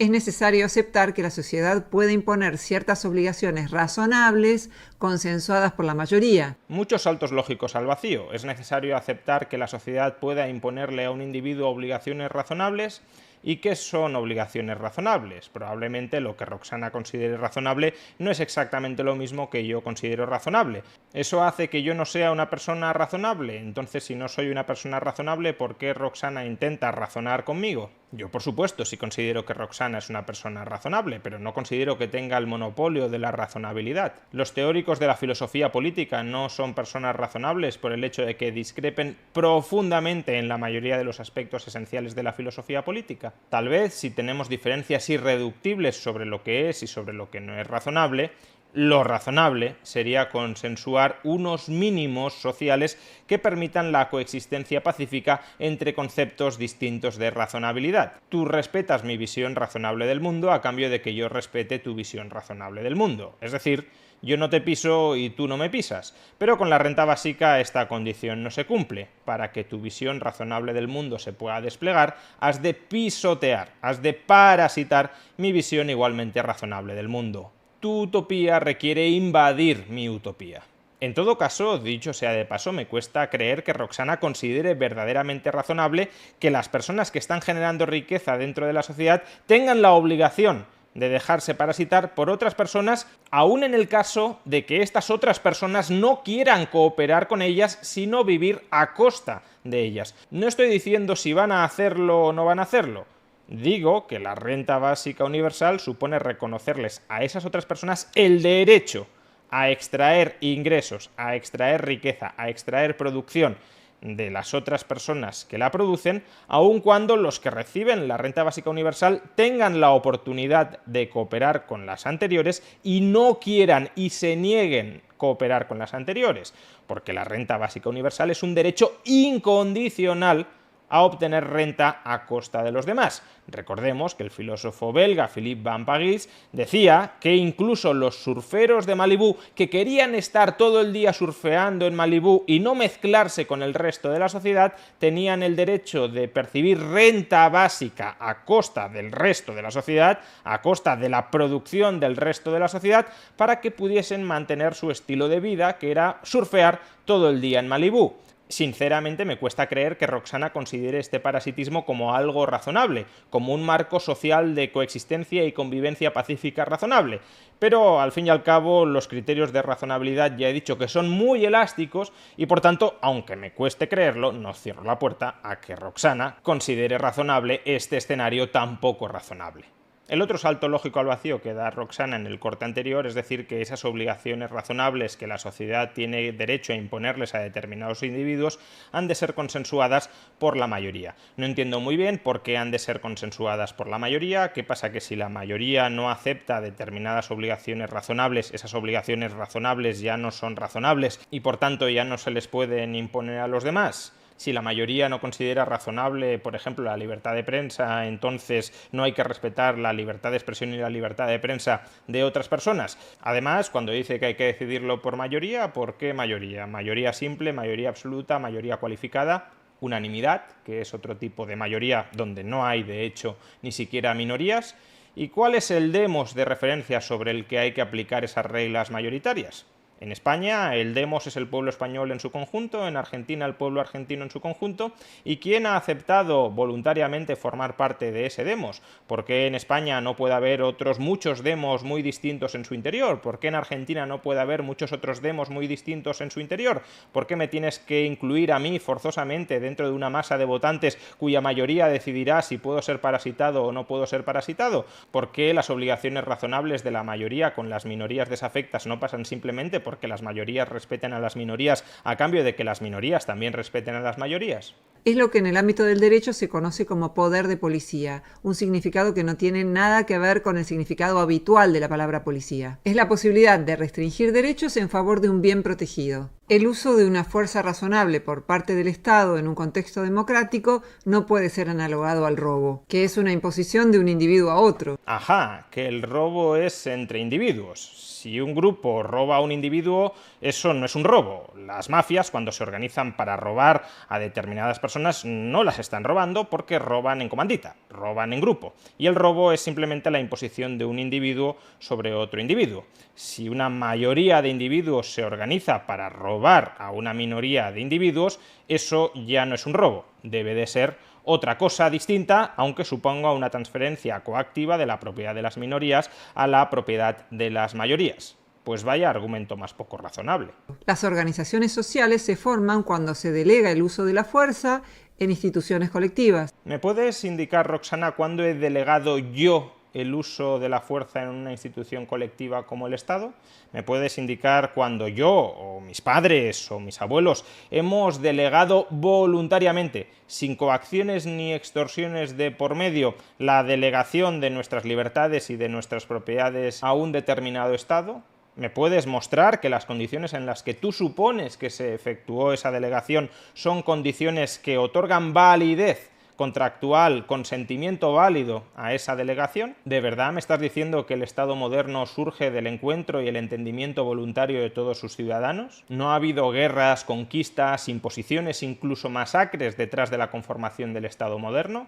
Es necesario aceptar que la sociedad puede imponer ciertas obligaciones razonables, consensuadas por la mayoría. Muchos saltos lógicos al vacío. Es necesario aceptar que la sociedad pueda imponerle a un individuo obligaciones razonables. ¿Y qué son obligaciones razonables? Probablemente lo que Roxana considere razonable no es exactamente lo mismo que yo considero razonable. ¿Eso hace que yo no sea una persona razonable? Entonces, si no soy una persona razonable, ¿por qué Roxana intenta razonar conmigo? Yo, por supuesto, sí considero que Roxana es una persona razonable, pero no considero que tenga el monopolio de la razonabilidad. Los teóricos de la filosofía política no son personas razonables por el hecho de que discrepen profundamente en la mayoría de los aspectos esenciales de la filosofía política. Tal vez, si tenemos diferencias irreductibles sobre lo que es y sobre lo que no es razonable, lo razonable sería consensuar unos mínimos sociales que permitan la coexistencia pacífica entre conceptos distintos de razonabilidad. Tú respetas mi visión razonable del mundo a cambio de que yo respete tu visión razonable del mundo. Es decir, yo no te piso y tú no me pisas. Pero con la renta básica esta condición no se cumple. Para que tu visión razonable del mundo se pueda desplegar, has de pisotear, has de parasitar mi visión igualmente razonable del mundo. Tu utopía requiere invadir mi utopía. En todo caso, dicho sea de paso, me cuesta creer que Roxana considere verdaderamente razonable que las personas que están generando riqueza dentro de la sociedad tengan la obligación de dejarse parasitar por otras personas, aun en el caso de que estas otras personas no quieran cooperar con ellas, sino vivir a costa de ellas. No estoy diciendo si van a hacerlo o no van a hacerlo. Digo que la renta básica universal supone reconocerles a esas otras personas el derecho a extraer ingresos, a extraer riqueza, a extraer producción de las otras personas que la producen, aun cuando los que reciben la renta básica universal tengan la oportunidad de cooperar con las anteriores y no quieran y se nieguen cooperar con las anteriores, porque la renta básica universal es un derecho incondicional a obtener renta a costa de los demás. Recordemos que el filósofo belga Philippe Van Parijs decía que incluso los surferos de Malibú, que querían estar todo el día surfeando en Malibú y no mezclarse con el resto de la sociedad, tenían el derecho de percibir renta básica a costa del resto de la sociedad, a costa de la producción del resto de la sociedad, para que pudiesen mantener su estilo de vida, que era surfear todo el día en Malibú. Sinceramente me cuesta creer que Roxana considere este parasitismo como algo razonable, como un marco social de coexistencia y convivencia pacífica razonable. Pero al fin y al cabo los criterios de razonabilidad ya he dicho que son muy elásticos y por tanto, aunque me cueste creerlo, no cierro la puerta a que Roxana considere razonable este escenario tan poco razonable. El otro salto lógico al vacío que da Roxana en el corte anterior es decir que esas obligaciones razonables que la sociedad tiene derecho a imponerles a determinados individuos han de ser consensuadas por la mayoría. No entiendo muy bien por qué han de ser consensuadas por la mayoría. ¿Qué pasa? Que si la mayoría no acepta determinadas obligaciones razonables, esas obligaciones razonables ya no son razonables y por tanto ya no se les pueden imponer a los demás. Si la mayoría no considera razonable, por ejemplo, la libertad de prensa, entonces no hay que respetar la libertad de expresión y la libertad de prensa de otras personas. Además, cuando dice que hay que decidirlo por mayoría, ¿por qué mayoría? Mayoría simple, mayoría absoluta, mayoría cualificada, unanimidad, que es otro tipo de mayoría donde no hay, de hecho, ni siquiera minorías. ¿Y cuál es el demos de referencia sobre el que hay que aplicar esas reglas mayoritarias? En España el demos es el pueblo español en su conjunto, en Argentina el pueblo argentino en su conjunto. ¿Y quién ha aceptado voluntariamente formar parte de ese demos? ¿Por qué en España no puede haber otros muchos demos muy distintos en su interior? ¿Por qué en Argentina no puede haber muchos otros demos muy distintos en su interior? ¿Por qué me tienes que incluir a mí forzosamente dentro de una masa de votantes cuya mayoría decidirá si puedo ser parasitado o no puedo ser parasitado? ¿Por qué las obligaciones razonables de la mayoría con las minorías desafectas no pasan simplemente porque las mayorías respeten a las minorías a cambio de que las minorías también respeten a las mayorías? Es lo que en el ámbito del derecho se conoce como poder de policía, un significado que no tiene nada que ver con el significado habitual de la palabra policía. Es la posibilidad de restringir derechos en favor de un bien protegido. El uso de una fuerza razonable por parte del Estado en un contexto democrático no puede ser analogado al robo, que es una imposición de un individuo a otro. Ajá, que el robo es entre individuos. Si un grupo roba a un individuo, eso no es un robo. Las mafias, cuando se organizan para robar a determinadas personas, no las están robando porque roban en comandita, roban en grupo. Y el robo es simplemente la imposición de un individuo sobre otro individuo. Si una mayoría de individuos se organiza para robar a una minoría de individuos, eso ya no es un robo, debe de ser otra cosa distinta, aunque suponga una transferencia coactiva de la propiedad de las minorías a la propiedad de las mayorías. Pues vaya argumento más poco razonable. Las organizaciones sociales se forman cuando se delega el uso de la fuerza en instituciones colectivas. ¿Me puedes indicar, Roxana, cuándo he delegado yo el uso de la fuerza en una institución colectiva como el Estado? ¿Me puedes indicar cuando yo, o mis padres, o mis abuelos, hemos delegado voluntariamente, sin coacciones ni extorsiones de por medio, la delegación de nuestras libertades y de nuestras propiedades a un determinado Estado? ¿Me puedes mostrar que las condiciones en las que tú supones que se efectuó esa delegación son condiciones que otorgan validez contractual, consentimiento válido a esa delegación? ¿De verdad me estás diciendo que el Estado moderno surge del encuentro y el entendimiento voluntario de todos sus ciudadanos? ¿No ha habido guerras, conquistas, imposiciones, incluso masacres detrás de la conformación del Estado moderno?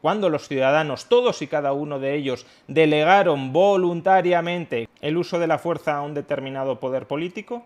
Cuando los ciudadanos, todos y cada uno de ellos, delegaron voluntariamente el uso de la fuerza a un determinado poder político.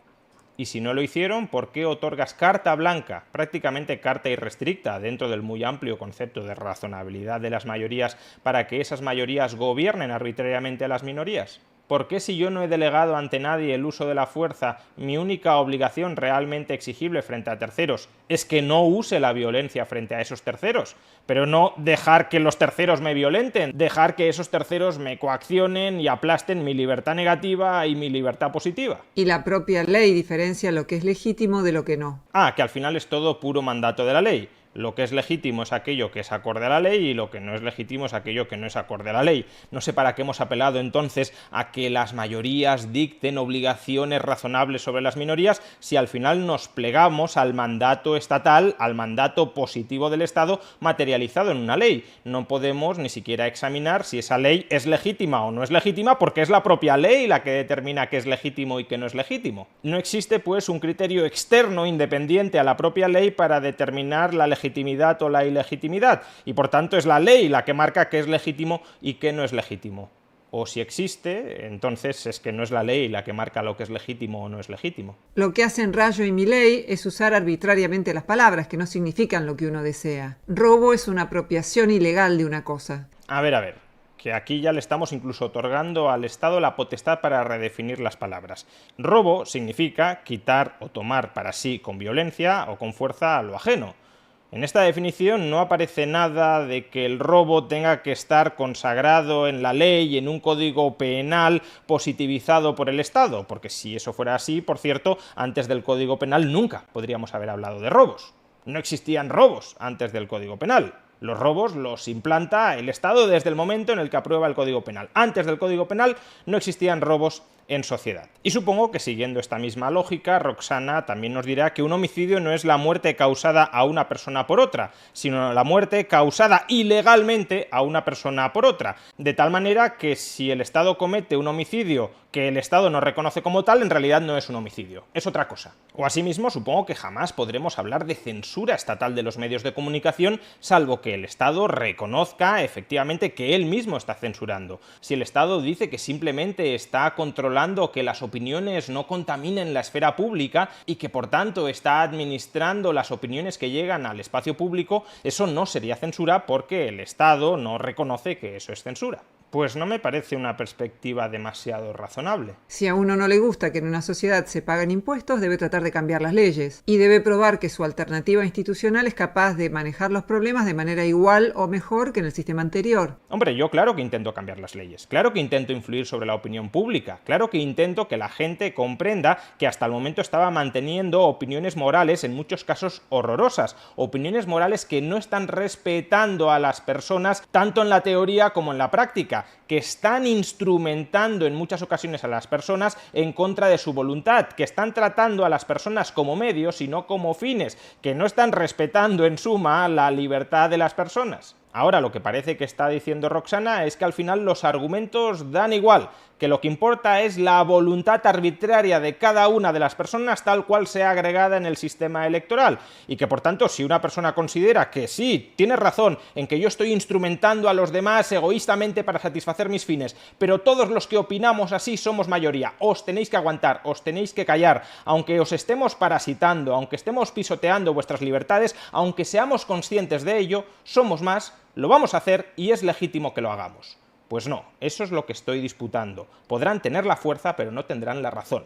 Y si no lo hicieron, ¿por qué otorgas carta blanca, prácticamente carta irrestricta, dentro del muy amplio concepto de razonabilidad de las mayorías, para que esas mayorías gobiernen arbitrariamente a las minorías? ¿Por qué, si yo no he delegado ante nadie el uso de la fuerza, mi única obligación realmente exigible frente a terceros es que no use la violencia frente a esos terceros, pero no dejar que los terceros me violenten, dejar que esos terceros me coaccionen y aplasten mi libertad negativa y mi libertad positiva? Y la propia ley diferencia lo que es legítimo de lo que no. Que al final es todo puro mandato de la ley. Lo que es legítimo es aquello que es acorde a la ley y lo que no es legítimo es aquello que no es acorde a la ley. No sé para qué hemos apelado entonces a que las mayorías dicten obligaciones razonables sobre las minorías si al final nos plegamos al mandato estatal, al mandato positivo del Estado materializado en una ley. No podemos ni siquiera examinar si esa ley es legítima o no es legítima porque es la propia ley la que determina qué es legítimo y qué no es legítimo. No existe pues un criterio externo independiente a la propia ley para determinar la legitimidad o la ilegitimidad, y por tanto es la ley la que marca qué es legítimo y qué no es legítimo. O si existe, entonces es que no es la ley la que marca lo que es legítimo o no es legítimo. Lo que hacen Rayo y Milei es usar arbitrariamente las palabras, que no significan lo que uno desea. Robo es una apropiación ilegal de una cosa. A ver, que aquí ya le estamos incluso otorgando al Estado la potestad para redefinir las palabras. Robo significa quitar o tomar para sí con violencia o con fuerza a lo ajeno. En esta definición no aparece nada de que el robo tenga que estar consagrado en la ley y en un código penal positivizado por el Estado, porque si eso fuera así, por cierto, antes del Código Penal nunca podríamos haber hablado de robos. No existían robos antes del Código Penal. Los robos los implanta el Estado desde el momento en el que aprueba el Código Penal. Antes del Código Penal no existían robos en sociedad. Y supongo que siguiendo esta misma lógica, Roxana también nos dirá que un homicidio no es la muerte causada a una persona por otra, sino la muerte causada ilegalmente a una persona por otra. De tal manera que si el Estado comete un homicidio que el Estado no reconoce como tal, en realidad no es un homicidio, es otra cosa. O asimismo, supongo que jamás podremos hablar de censura estatal de los medios de comunicación, salvo que el Estado reconozca efectivamente que él mismo está censurando. Si el Estado dice que simplemente está controlando que las opiniones no contaminen la esfera pública y que por tanto está administrando las opiniones que llegan al espacio público, eso no sería censura porque el Estado no reconoce que eso es censura. Pues no me parece una perspectiva demasiado razonable. Si a uno no le gusta que en una sociedad se paguen impuestos, debe tratar de cambiar las leyes y debe probar que su alternativa institucional es capaz de manejar los problemas de manera igual o mejor que en el sistema anterior. Hombre, yo claro que intento cambiar las leyes, claro que intento influir sobre la opinión pública, claro que intento que la gente comprenda que hasta el momento estaba manteniendo opiniones morales, en muchos casos horrorosas, opiniones morales que no están respetando a las personas tanto en la teoría como en la práctica, significa que están instrumentando en muchas ocasiones a las personas en contra de su voluntad, que están tratando a las personas como medios y no como fines, que no están respetando en suma la libertad de las personas. Ahora lo que parece que está diciendo Roxana es que al final los argumentos dan igual, que lo que importa es la voluntad arbitraria de cada una de las personas tal cual sea agregada en el sistema electoral, y que por tanto si una persona considera que sí, tiene razón en que yo estoy instrumentando a los demás egoístamente para satisfacer mis fines, pero todos los que opinamos así somos mayoría, os tenéis que aguantar, os tenéis que callar, aunque os estemos parasitando, aunque estemos pisoteando vuestras libertades, aunque seamos conscientes de ello, somos más, lo vamos a hacer y es legítimo que lo hagamos. Pues no, eso es lo que estoy disputando. Podrán tener la fuerza, pero no tendrán la razón.